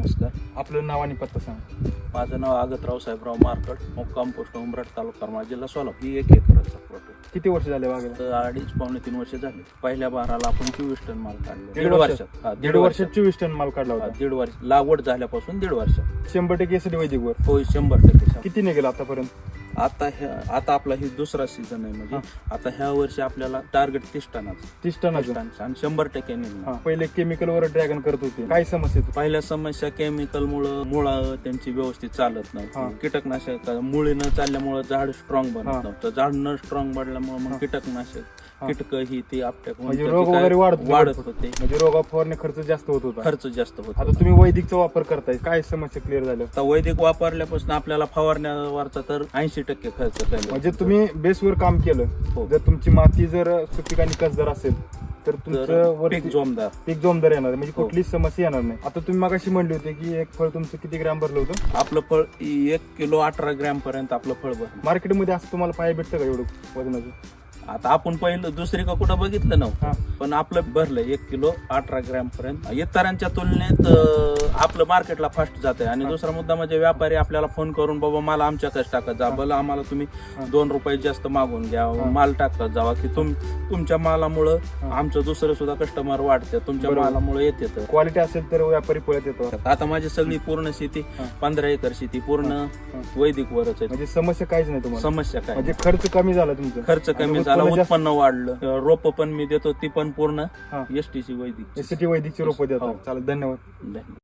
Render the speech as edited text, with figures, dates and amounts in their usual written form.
नमस्कार. आपलं नाव आणि पत्ता सांगा. माझं नाव आगतराव साहेबराव मारकड, मुक्काम पोस्ट उमरठ, तालुका करमाळा, जिल्हा सोलापूर. ही 1 एकराचा प्लॉट आहे. किती वर्ष झाले बागेला? तर 2.5-3 वर्ष झाले. पहिल्या बाराला आपण 24 टन माल काढला. दीड वर्षात? हा, दीड वर्षात 24 टन माल काढला होता. 1.5 वर्ष लागवड झाल्यापासून 1.5 वर्षात. 100% एसडी वैदिकवर हो, 100%. किती निघेल आतापर्यंत? आता आपला ही दुसरा सीझन आहे. म्हणजे आता ह्या वर्षी आपल्याला टार्गेट 30 टनाचं 30 टनाचं आणि 100% निघणार. पहिले केमिकलवर ड्रॅगन करत होते, काय समस्या? पहिल्या समस्या केमिकल मुळं त्यांची व्यवस्थित चालत नव्हती. कीटकनाशक मुळे न चालल्यामुळे झाड स्ट्रॉंग बनत नव्हतं. झाड न स्ट्रॉंग बनल्यामुळे मग कीटकनाशक कीटक ही ती आपल्या म्हणजे रोग वगैरे वाढत होते. म्हणजे रोगा फवारणी खर्च जास्त होत होता. खर्च जास्त होता. आता तुम्ही वैदिकचा वापर करताय, काय समस्या क्लिअर झाल्या? आता वैदिक वापरल्यापासून आपल्याला फवारण्यावरचा तर 80% खर्च कमी. म्हणजे तुम्ही बेसवर काम केलं. हो. जर तुमची माती जर सुपीक आणि कसदार असेल तर तुमचं पीक जोमदार पीक जोमदार येणार, म्हणजे कुठलीच समस्या येणार नाही. आता तुम्ही मगाशी म्हणले होते की एक फळ तुमचं किती ग्रॅम भरलं होतं? आपलं फळ 1 किलो 18 ग्रॅम पर्यंत आपलं फळ भरलं. मार्केटमध्ये असं तुम्हाला पाहायला भेटतं का एवढं वजनाचं? आता आपण पहिलं दुसरी का कुठं बघितलं नव्हतं, पण आपलं भरलं 1 किलो 18 ग्रॅम पर्यंत. इतरांच्या तुलनेत आपलं मार्केटला फास्ट जात आहे. आणि दुसरा मुद्दा म्हणजे व्यापारी आपल्याला फोन करून बाबा माल आमच्याकडे टाकत जा, भलं आम्हाला तुम्ही 2 रुपये जास्त मागून घ्या, माल टाकत जावा, की तुमच्या मालामुळं आमचं दुसरं सुद्धा कस्टमर वाढते, तुमच्या मालामुळे येते. तर क्वालिटी असेल तर व्यापारी पळत येतो. आता माझी सगळी पूर्ण शेती 15 एकर शेती पूर्ण वैदिक वरच आहे. म्हणजे समस्या काहीच नाही तुम्हाला? समस्या काय म्हणजे खर्च कमी झाला तुमचा? खर्च कमी झाला, उत्पन्न वाढलं. रोप पण मी देतो ती पण पूर्ण एसटीसी वैदिक वैदिकची रोपं देतात. चालेल, धन्यवाद.